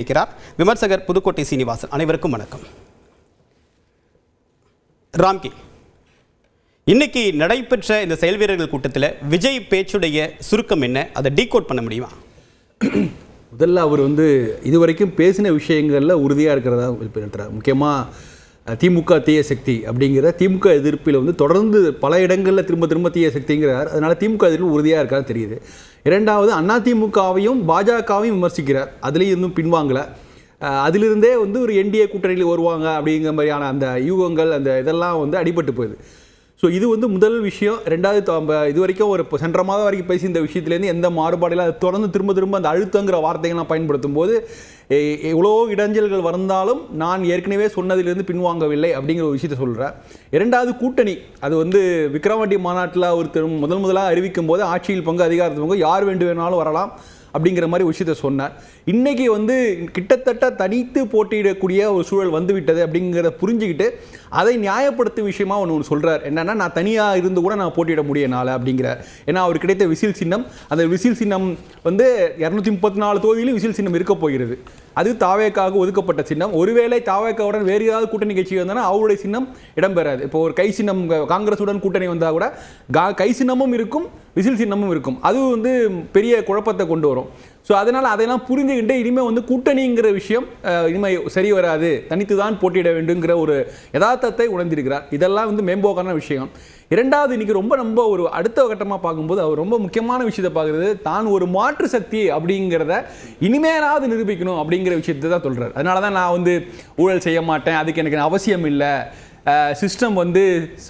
விமர்சகர் புதுக்கோட்டை சீனிவாசன். அனைவருக்கும் வணக்கம். ராம்கி, இன்னைக்கு நடைபெற்ற இந்த செயல்வீரர்கள் கூட்டத்தில் விஜய் பேச்சுடைய சுருக்கம் என்ன, அதை டீகோட் பண்ண முடியுமா? முதல்ல அவர் இதுவரைக்கும் பேசின விஷயங்களில் உறுதியாக இருக்கிறதா முக்கியமாக திமுக தீய சக்தி அப்படிங்கிற திமுக எதிர்ப்பில் தொடர்ந்து பல இடங்களில் திரும்ப தீய சக்திங்கிறார். அதனால் திமுக எதிர்ப்பு உறுதியாக இருக்காது தெரியுது. இரண்டாவது, அதிமுகவையும் பாஜகவையும் விமர்சிக்கிறார். அதுலேயும் இன்னும் பின்வாங்கலை. அதிலிருந்தே ஒரு என்டிஏ கூட்டணியில் வருவாங்க அப்படிங்கிற மாதிரியான அந்த யூகங்கள் அந்த இதெல்லாம் அடிபட்டு போகுது. ஸோ இது முதல் விஷயம். ரெண்டாவது, இது வரைக்கும் ஒரு சென்ற மாதம் வரைக்கும் பேசி இந்த விஷயத்துலேருந்து எந்த மாறுபாடில் அது தொடர்ந்து திரும்ப அந்த அழுத்தங்கிற வார்த்தைகள்லாம் பயன்படுத்தும் போது எவ்வளோ இடைஞ்சல்கள் வந்தாலும் நான் ஏற்கனவே சொன்னதிலிருந்து பின்வாங்கவில்லை அப்படிங்கிற ஒரு விஷயத்தை சொல்கிறேன். இரண்டாவது, கூட்டணி அது விக்கிரவாண்டி மாநாட்டில் ஒருத்தர் முதலாக அறிவிக்கும் போது ஆட்சியில் பங்கு அதிகாரத்து பங்கு யார் வேண்டுமானாலும் வரலாம் அப்படிங்கிற மாதிரி விஷயத்தை சொன்னார். இன்றைக்கி கிட்டத்தட்ட தனித்து போட்டியிடக்கூடிய ஒரு சூழல் வந்துவிட்டது அப்படிங்கிறத புரிஞ்சுக்கிட்டு அதை நியாயப்படுத்தும் விஷயமா ஒன்று சொல்கிறார். என்னென்னா, நான் தனியாக இருந்து கூட நான் போட்டியிட முடியனால அப்படிங்கிறார். ஏன்னா அவர் கிடைத்த விசில் சின்னம், அந்த விசில் சின்னம் 234 தொகுதியிலும் விசில் சின்னம் இருக்க போகிறது. அது தாவேக்காக ஒதுக்கப்பட்ட சின்னம். ஒருவேளை தாவேக்காவுடன் வேறு ஏதாவது கூட்டணி கட்சி வந்தால் அவருடைய சின்னம் இடம்பெறாது. இப்போ ஒரு கை சின்னம் காங்கிரஸுடன் கூட்டணி வந்தால் கூட கை சின்னமும் இருக்கும், விசில் சின்னமும் இருக்கும். அது பெரிய குழப்பத்தை கொண்டு வரும். ஸோ அதனால் அதையெல்லாம் புரிஞ்சுக்கிட்டு இனிமேல் கூட்டணிங்கிற விஷயம் இனிமேல் சரி வராது, தனித்து தான் போட்டியிட வேண்டுங்கிற ஒரு யதார்த்தத்தை உணர்ந்திருக்கிறார். இதெல்லாம் மேம்போக்கான விஷயம். இரண்டாவது, இன்னைக்கு ரொம்ப ஒரு அடுத்த கட்டமாக பார்க்கும்போது அவர் ரொம்ப முக்கியமான விஷயத்தை பார்க்குறது, தான் ஒரு மாற்று சக்தி அப்படிங்கிறத இனிமேலாவது நிரூபிக்கணும் அப்படிங்கிற விஷயத்தை தான் சொல்கிறார். அதனால தான் நான் ஊழல் செய்ய மாட்டேன், அதுக்கு எனக்கு அவசியம் இல்லை, சிஸ்டம்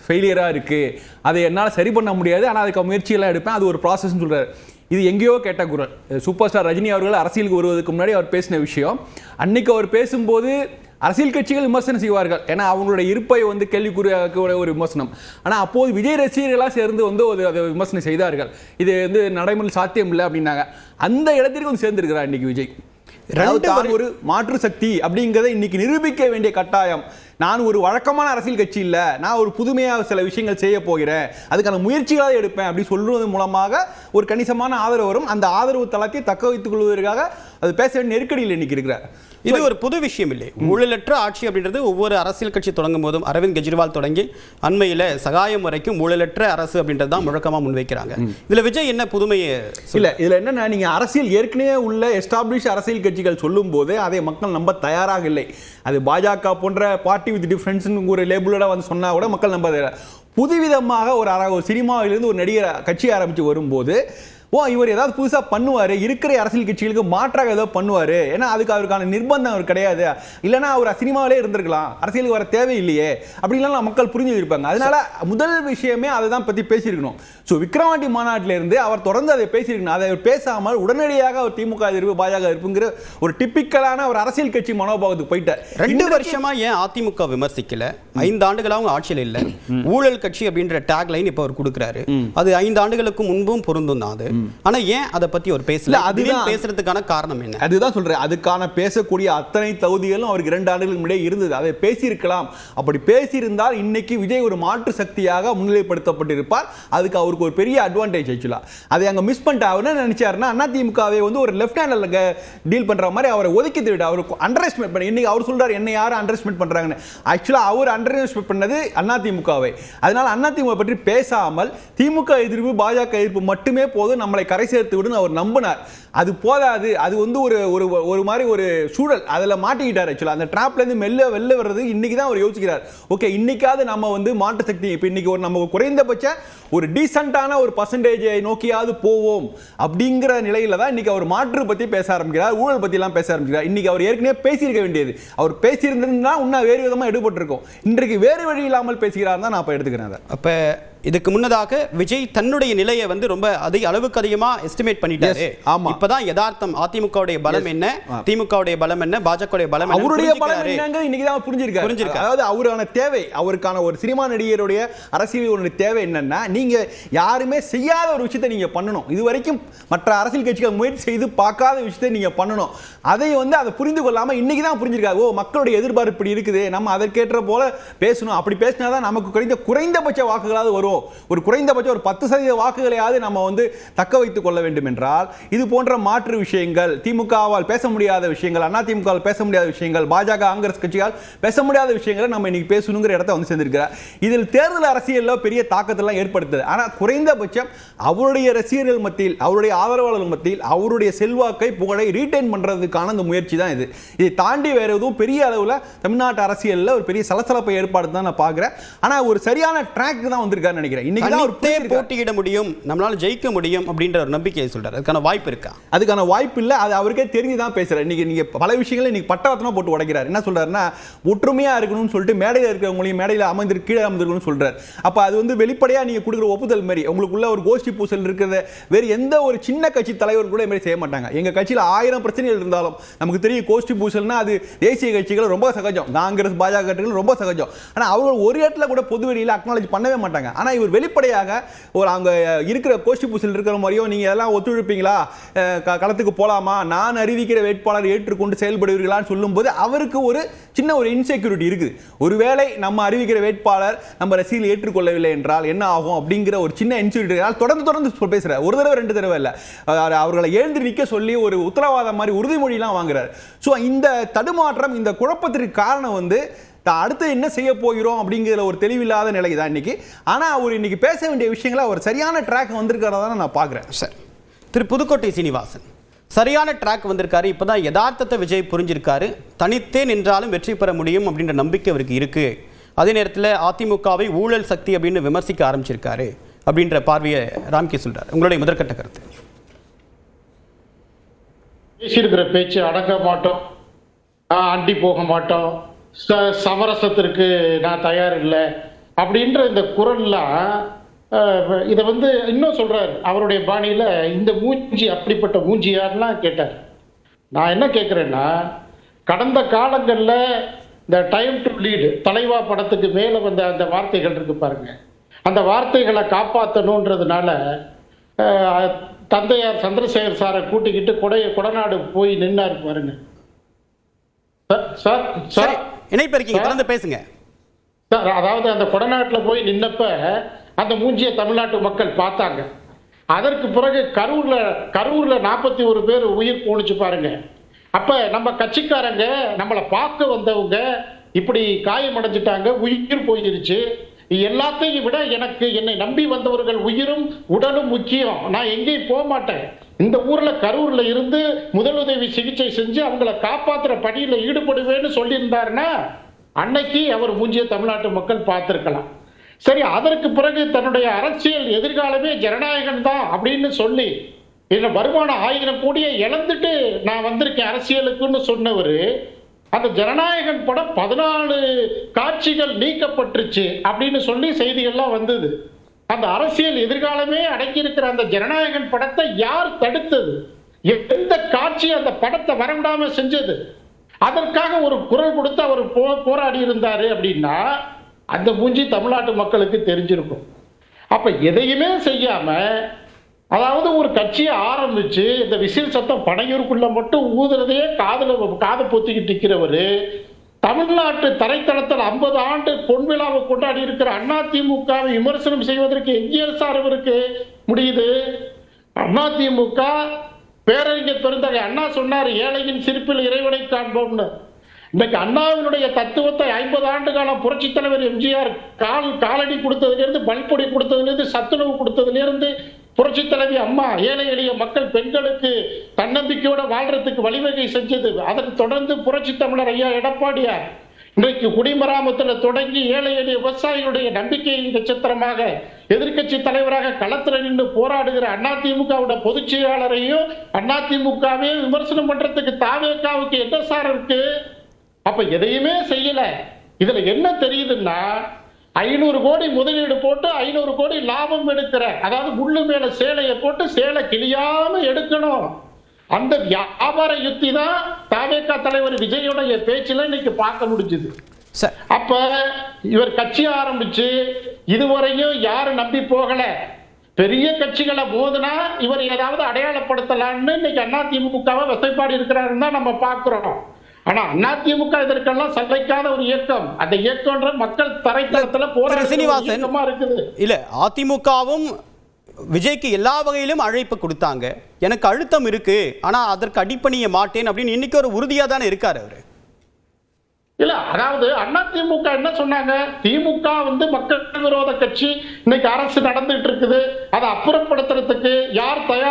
ஃபெயிலியராக இருக்குது, அதை என்னால் சரி பண்ண முடியாது, ஆனால் அதுக்கு முயற்சியெல்லாம் எடுப்பேன், அது ஒரு ப்ராசஸ்ன்னு சொல்கிறார். இது எங்கேயோ கேட்ட குரல். சூப்பர் ஸ்டார் ரஜினி அவர்கள் அரசியலுக்கு வருவதற்கு முன்னாடி அவர் பேசின விஷயம். அன்னைக்கு அவர் பேசும்போது அரசியல் கட்சிகள் விமர்சனம் செய்வார்கள், ஏன்னா அவங்களோட இருப்பை கேள்விக்குறியாக்க ஒரு விமர்சனம். ஆனால் அப்போது விஜய் ரசிகர்களாக சேர்ந்து அதை விமர்சனம் செய்தார்கள். இது நடைமுறை சாத்தியம் இல்லை அப்படின்னாங்க. அந்த இடத்திற்கு சேர்ந்திருக்கிறார் இன்னைக்கு விஜய். ஒரு மாற்று சக்தி அப்படிங்கிறத இன்னைக்கு நிரூபிக்க வேண்டிய கட்டாயம். நான் ஒரு வழக்கமான அரசியல் கட்சி இல்லை, நான் ஒரு புதுமையாக சில விஷயங்கள் செய்ய போகிறேன், அதுக்கான முயற்சிகளாக எடுப்பேன் அப்படி சொல்றது மூலமாக ஒரு கணிசமான ஆதரவு வரும். அந்த ஆதரவு தளத்தை தக்க வைத்துக் கொள்வதற்காக அது பேச வேண்டிய நெருக்கடியில் இன்னைக்கு இருக்கிறார். இது ஒரு புது விஷயம் இல்லை. ஊழலற்ற ஆட்சி அப்படின்றது ஒவ்வொரு அரசியல் கட்சி தொடங்கும் போதும் அரவிந்த் கெஜ்ரிவால் தொடங்கி அண்மையில் சகாயம் வரைக்கும் ஊழலற்ற அரசு அப்படின்றது தான் முழக்கமாக முன்வைக்கிறாங்க. இதில் விஜய் என்ன புதுமையை இல்லை, இதில் என்னன்னா, நீங்கள் அரசியல் ஏற்கனவே உள்ள எஸ்டாப்ளிஷ் அரசியல் கட்சிகள் சொல்லும் போது அதை மக்கள் நம்ப தயாராக இல்லை. அது பாஜக போன்ற பார்ட்டி வித் டிஃபரன்ஸ்னு ஒரு லேபிளோட சொன்னா கூட மக்கள் நம்ப புதுவிதமாக ஒரு சினிமாவிலிருந்து ஒரு நடிகர் கட்சி ஆரம்பித்து வரும்போது இவர் ஏதாவது புதுசாக பண்ணுவார், இருக்கிற அரசியல் கட்சிகளுக்கு மாற்றாக ஏதோ பண்ணுவார், ஏன்னா அதுக்கு அவருக்கான நிர்பந்தம் அவர் கிடையாது, இல்லைனா அவர் சினிமாவிலே இருந்திருக்கலாம், அரசியலுக்கு வர தேவையில்லையே அப்படிலாம் மக்கள் புரிஞ்சு வச்சிருப்பாங்க. அதனால முதல் விஷயமே அதை தான் பற்றி பேசியிருக்கணும். ஸோ விக்கிரவாண்டி மாநாட்டிலிருந்து அவர் தொடர்ந்து அதை பேசியிருக்கணும். அதை பேசாமல் உடனடியாக அவர் திமுக எதிர்ப்பு பாஜக எதிர்ப்புங்கிற ஒரு டிப்பிக்கலான ஒரு அரசியல் கட்சி மனோபாவத்துக்கு போயிட்டார். 2 வருஷமா ஏன் அதிமுக விமர்சிக்கல? 5 ஆண்டுகளாக அவங்க ஆட்சியில் இல்லை, ஊழல் கட்சி அப்படின்ற டேக் லைன் இப்போ அவர் கொடுக்குறாரு. அது 5 ஆண்டுகளுக்கு முன்பும் பொருந்தும் தான். அது ஆனா ஏன் அதை பத்தி ஒரு பேசல? அதுதான் பேசுறதுக்கான காரணம் என்ன? அதுதான் சொல்றேன். அதுக்கான பேசக்கூடிய அத்தனை தகுதிகளும் அவருக்கு 2 ஆண்டுகளுக்கு முன்னாடி இருந்தது. அதை பேசியிருக்கலாம். அப்படி பேசியிருந்தால் இன்னைக்கு விஜய் ஒரு மாற்று சக்தியாக முன்னிலைப்படுத்தப்பட்டிருப்பார். அதுக்கு அவருக்கு ஒரு பெரிய அட்வான்டேஜ் ஆக்சுவலா. அதை அங்க மிஸ் பண்ணிட்டு அவர் என்ன நினைச்சாருன்னா, அதிமுகவை ஒரு லெஃப்ட் ஹேண்ட்ல டீல் பண்ற மாதிரி அவரை ஒதுக்கி விட்டு அவருக்கு அண்டர் எஸ்டிமேட் பண்ணி, இன்னைக்கு அவர் சொல்றாரு என்ன யாரும் அண்டர் எஸ்டிமேட் பண்றாங்கன்னு. ஆக்சுவலா அவர் அண்டர் எஸ்டிமேட் பண்ணது அதிமுகவை. அதனால அதிமுக பற்றி பேசாமல் திமுக எதிர்ப்பு பாஜக எதிர்ப்பு மட்டுமே போதும், நம்மளை கரை சேர்த்து விடுன்னு அவர் நம்பினார். அது போதாது. அது ஒரு மாதிரி ஒரு சூழல் அதில் மாட்டிக்கிட்டார். ஆக்சுவலாக அந்த ட்ராப்லேருந்து வெளில வர்றது இன்னைக்கு தான் அவர் யோசிக்கிறார். ஓகே, இன்னைக்காவது நம்ம மாற்று சக்தி இப்போ இன்னைக்கு நம்ம குறைந்தபட்ச ஒரு டீசென்டான ஒரு பர்சன்டேஜை நோக்கியாவது போவோம் அப்படிங்கிற நிலையில தான் இன்னைக்கு அவர் மாற்று பற்றி பேச ஆரம்பிக்கிறார், ஊழல் பற்றிலாம் பேச ஆரம்பிக்கிறார். இன்னைக்கு அவர் ஏற்கனவே பேசியிருக்க வேண்டியது, அவர் பேசியிருந்தா இன்னும் வேறு விதமாக எடுபட்டிருக்கும். இன்றைக்கு வேறு வழி இல்லாமல் பேசுகிறார் தான் நான் இப்போ எடுத்துக்கிறேன். அப்போ இதுக்கு முன்னதாக விஜய் தன்னுடைய நிலையை ரொம்ப அளவுக்கு அதிகமா எஸ்டிமேட் பண்ணிட்டாரு. இப்பதான் யதார்த்தம் அதிமுகவுடைய பலம் என்ன, திமுகவுடைய பலம் என்ன, பாஜகவுடைய பலம் என்ன, அவருடைய பலம் என்னங்க இன்னைக்கு தான் புரிஞ்சிருக்காரு. அதாவது அவருக்கான தேவை, அவருக்கான ஒரு சினிமா நடிகருடைய அரசியல் தேவை என்னன்னா, நீங்க யாருமே செய்யாத ஒரு விஷயத்தை நீங்க பண்ணணும். இதுவரைக்கும் மற்ற அரசியல் கட்சிகள் முயற்சி செய்து பார்க்காத விஷயத்தை நீங்க பண்ணணும். அதை அதை புரிந்து கொள்ளாம இன்னைக்கு தான் புரிஞ்சிருக்காரு. மக்களுடைய எதிர்பார்ப்பு இப்படி இருக்குது, நம்ம அதற்கேற்ற போல பேசணும், அப்படி பேசினாதான் நமக்கு குறைந்தபட்ச வாக்குகளாவது வரும் போகிறோம், ஒரு குறைந்தபட்சம் ஒரு 10% வாக்குகளையாவது நம்ம வந்து தக்க வைத்துக் கொள்ள வேண்டும் என்றால் இது போன்ற மாற்று விஷயங்கள், திமுகவால் பேச முடியாத விஷயங்கள், அதிமுகவால் பேச முடியாத விஷயங்கள், பாஜக காங்கிரஸ் கட்சியால் பேச முடியாத விஷயங்களை நம்ம இன்னைக்கு பேசணுங்கிற இடத்த வந்து சேர்ந்திருக்கிறார். இதில் தேர்தல் அரசியலில் பெரிய தாக்கத்தெல்லாம் ஏற்படுத்துது. ஆனால் குறைந்தபட்சம் அவருடைய ரசிகர்கள் மத்தியில், அவருடைய ஆதரவாளர்கள் மத்தியில் அவருடைய செல்வாக்கை புகழை ரீட்டைன் பண்றதுக்கான அந்த முயற்சி தான் இது. இதை தாண்டி வேற எதுவும் பெரிய அளவில் தமிழ்நாட்டு அரசியலில் ஒரு பெரிய சலசலப்பை ஏற்பாடு தான் நான் பார்க்கிறேன். ஆனா ஒரு சரியான ட்ராக் தான் வந்திருக்காரு நினைக்கிறேன். இன்னைக்கு தான் ஒரு போட்டியிட முடியும், நம்மளால ஜெயிக்க முடியும் அப்படின்ற ஒரு நம்பிக்கையை சொல்றாரு. அதுக்கான வாய்ப்பு இருக்கா? அதுக்கான வாய்ப்பு இல்ல. அது அவருக்கே தெரிஞ்சு தான் பேசுறாரு. இன்னைக்கு நீங்க பல விஷயங்களை இன்னைக்கு பட்டவர்த்தமா போட்டு உடைக்கிறார். என்ன சொல்றாருன்னா, ஒற்றுமையா இருக்கணும்னு சொல்லிட்டு மேடையில் இருக்கிறவங்களையும் மேடையில் அமர்ந்து கீழே அமர்ந்திருக்கணும்னு சொல்றாரு. அப்ப அது வந்து வெளிப்படையா நீங்க கொடுக்குற ஒப்புதல் மாதிரி உங்களுக்குள்ள ஒரு கோஷ்டி பூசல் இருக்கிறத வேற எந்த ஒரு சின்ன கட்சி தலைவர் கூட மாதிரி செய்ய மாட்டாங்க. எங்க கட்சியில் 1000 பிரச்சனைகள் இருந்தாலும் நமக்கு தெரியும் கோஷ்டி பூசல்னா அது தேசிய கட்சிகள் ரொம்ப சகஜம், காங்கிரஸ் பாஜக கட்சிகள் ரொம்ப சகஜம். ஆனா அவங்க ஒரு இடத்துல கூட பொது வெளியில அக்னாலஜ் பண்ணவே மாட்டாங்க. ஆனா இவர் வெளிப்படையாக ஒரு அவங்க இருக்கிற கோஷ்டி பூசல் இருக்கிற மாதிரியோ நீங்க எல்லாம் ஒத்துழைப்பீங்களா, களத்துக்கு போலாமா, நான் அறிவிக்கிற வேட்பாளர் ஏற்றுக்கொண்டு செயல்படுவீர்களான்னு சொல்லும்போது அவருக்கு ஒரு சின்ன ஒரு இன்செக்யூரிட்டி இருக்குது. ஒருவேளை நம்ம அறிவிக்கிற வேட்பாளர் நம்ம ரசிகர்கள் ஏற்றுக்கொள்ளவில்லை என்றால் என்ன ஆகும் அப்படிங்கிற ஒரு சின்ன இன்செக்யூரிட்டி தொடர்ந்து பேசுறாரு. ஒரு தடவை 2 தடவை இல்ல, அவர்களை எழுந்து நிற்க சொல்லி ஒரு உத்தரவாதம் மாதிரி உறுதிமொழியெல்லாம் வாங்குறாரு. ஸோ இந்த தடுமாற்றம், இந்த குழப்பத்திற்கு காரணம் வந்து அடுத்து என்ன செய்ய போகிறோம் அப்படிங்கிற ஒரு தெளிவில்லாத நிலை தான் இன்னைக்கு. ஆனா அவர் இன்னைக்கு பேச வேண்டிய விஷயங்களை அவர் சரியான ட்ராக் வந்திருக்கிறதா நான் பார்க்குறேன். சார், திரு புதுக்கோட்டை சீனிவாசன் சரியான ட்ராக் வந்திருக்காரு. இப்போதான் யதார்த்தத்தை விஜய் புரிஞ்சிருக்காரு. தனித்தே நின்றாலும் வெற்றி பெற முடியும் அப்படின்ற நம்பிக்கை அவருக்கு இருக்கு. அதே நேரத்தில் அதிமுகவை ஊழல் சக்தி அப்படின்னு விமர்சிக்க ஆரம்பிச்சிருக்காரு அப்படின்ற பார்வையை ராம்கே சொல்றாரு. உங்களுடைய முதற்கட்ட கருத்து? பேசியிருக்கிற பேச்சு அடங்க மாட்டோம், அண்டி போக மாட்டோம், சமரசத்திற்கு நான் தயார் இல்லை அப்படின்ற இந்த குரல்லாம் இதை வந்து இன்னும் சொல்றாரு அவருடைய பாணியில. இந்த மூஞ்சி அப்படிப்பட்ட மூஞ்சியார்லாம் கேட்டார். நான் என்ன கேட்குறேன்னா, கடந்த காலங்களில் இந்த டைம் டு லீடு தலைவா படத்துக்கு மேலே வந்த அந்த வார்த்தைகள் இருக்கு பாருங்க, அந்த வார்த்தைகளை காப்பாற்றணுன்றதுனால தந்தையார் சந்திரசேகர் சாரை கூட்டிக்கிட்டு கொடநாடு போய் நின்னாரு பாருங்க. சார் சார் இணைப்பு இருக்கீங்க, தொடர்ந்து பேசுங்க சார். அதாவது அந்த கொடநாட்டில் போய் நின்னப்ப அந்த மூஞ்சியை தமிழ்நாட்டு மக்கள் பார்த்தாங்க. அதற்கு பிறகு கரூர்ல 41 பேர் உயிர் போணுச்சு பாருங்க. அப்ப நம்ம கட்சிக்காரங்க நம்மளை பார்க்க வந்தவங்க இப்படி காயமடைஞ்சிட்டாங்க, உயிர் போயிருச்சு. எல்லாத்தையும் விட எனக்கு என்னை நம்பி வந்தவர்கள் உயிரும் உடலும் முக்கியம். நான் எங்கேயும் போக மாட்டேன். இந்த ஊர்ல கரூர்ல இருந்து முதலுதவி சிகிச்சை செஞ்சு அவங்களை காப்பாற்றுற பணியில ஈடுபடுவேன்னு சொல்லியிருந்தாருன்னா அன்னைக்கு அவர் மூஞ்சிய தமிழ்நாட்டு மக்கள் பார்த்திருக்கலாம். சரி, அதற்கு பிறகு தன்னுடைய அரசியல் எதிர்காலமே ஜனநாயகம் தான் அப்படின்னு சொல்லி என்ன வருமானம் 1000 கோடியை இழந்துட்டு நான் வந்திருக்கேன் அரசியலுக்குன்னு சொன்னவர், அந்த ஜனநாயகன் படம் 14 காட்சிகள் நீக்கப்பட்டுருச்சு அப்படின்னு சொல்லி செய்திகள்லாம் வந்தது. அந்த அரசியல் எதிர்காலமே அடங்கி இருக்கிற அந்த ஜனநாயகன் படத்தை யார் தடுத்தது? எந்த காட்சி அந்த படத்தை வரவிடாம செஞ்சது? அதற்காக ஒரு குரல் கொடுத்து அவர் போராடி இருந்தாரு அப்படின்னா அந்த மூஞ்சி தமிழ்நாட்டு மக்களுக்கு தெரிஞ்சிருக்கும். அப்ப எதையுமே செய்யாம, அதாவது ஒரு கட்சியை ஆரம்பிச்சு இந்த விசில் சத்தம் பனையூருக்குள்ள மட்டும் ஊதுறதையே காதை பொத்திக்கிட்டு இருக்கிறவரு, தமிழ்நாட்டு தரைத்தளத்தில் 50 ஆண்டு பொன்விழாவை கொண்டாடி இருக்கிற அதிமுகவை விமர்சனம் செய்வதற்கு எம்ஜிஆர் சார் இவருக்கு முடியுது? அதிமுக பேரறிஞர் பெருந்தகை அண்ணா சொன்னார், ஏழையின் சிரிப்பில் இறைவனை காண்போம்னு. இன்னைக்கு அண்ணாவினுடைய தத்துவத்தை 50 ஆண்டு காலம் புரட்சி தலைவர் எம்ஜிஆர் காலடி கொடுத்ததிலிருந்து, பல்பொடி கொடுத்ததிலிருந்து, சத்துணவு கொடுத்ததிலிருந்து, புரட்சி தலைவி அம்மா ஏழை எளிய மக்கள் பெண்களுக்கு தன்னம்பிக்கையோட வாழ்றதுக்கு வழிவகை செஞ்சது. அதற்கு தொடர்ந்து புரட்சி தமிழர் ஐயா எடப்பாடியார் இன்றைக்கு குடிமராமத்தில் தொடங்கி ஏழை எளிய விவசாயிகளுடைய நம்பிக்கையின் நட்சத்திரமாக எதிர்கட்சி தலைவராக களத்தில் நின்று போராடுகிற அதிமுகவோட பொதுச் செயலாளரையும் அதிமுகவே விமர்சனம் பண்றதுக்கு தாவேகாவுக்கு என்ன சார் இருக்கு? அப்ப எதையுமே செய்யல. இதுல என்ன தெரியுதுன்னா, 500 கோடி முதலீடு போட்டு 500 கோடி லாபம் எடுக்கிற, அதாவது முள்ளு மேல சேலையை போட்டு சேலை கிளியாம எடுக்கணும். அந்த வியாபார யுக்தி தான் தாவேகா தலைவர் விஜயோட பேச்சில இன்னைக்கு பார்க்க முடிஞ்சது. அப்ப இவர் கட்சி ஆரம்பிச்சு இதுவரையும் யாரும் நம்பி போகல. பெரிய கட்சிகளை மோதினா இவர் ஏதாவது அடையாளப்படுத்தலாம்னு இன்னைக்கு அதிமுகவை வசைப்பாடி இருக்கிறாருன்னு தான் நம்ம பார்க்கிறோம். ஆனா அதிமுக இதற்கெல்லாம் சளைக்காத ஒரு இயக்கம். அந்த இயக்கம்ன்ற மக்கள் தரைத்தளத்துல போராட்டமா இருக்குது. இல்ல, அதிமுகவும் விஜய்க்கு எல்லா வகையிலும் அழைப்பு கொடுத்தாங்க. எனக்கு அழுத்தம் இருக்கு, ஆனா அதற்கு அடிப்பணிய மாட்டேன் அப்படின்னு இன்னைக்கு ஒரு உறுதியா தானே இருக்காரு அவரு. இல்ல, அதாவது அதிமுக என்ன சொன்னாங்க, திமுக மக்கள் விரோத கட்சி, இன்னைக்கு அரசு நடந்துட்டு இருக்குது, அதை அப்புறப்படுத்துறதுக்கு யார் தயார்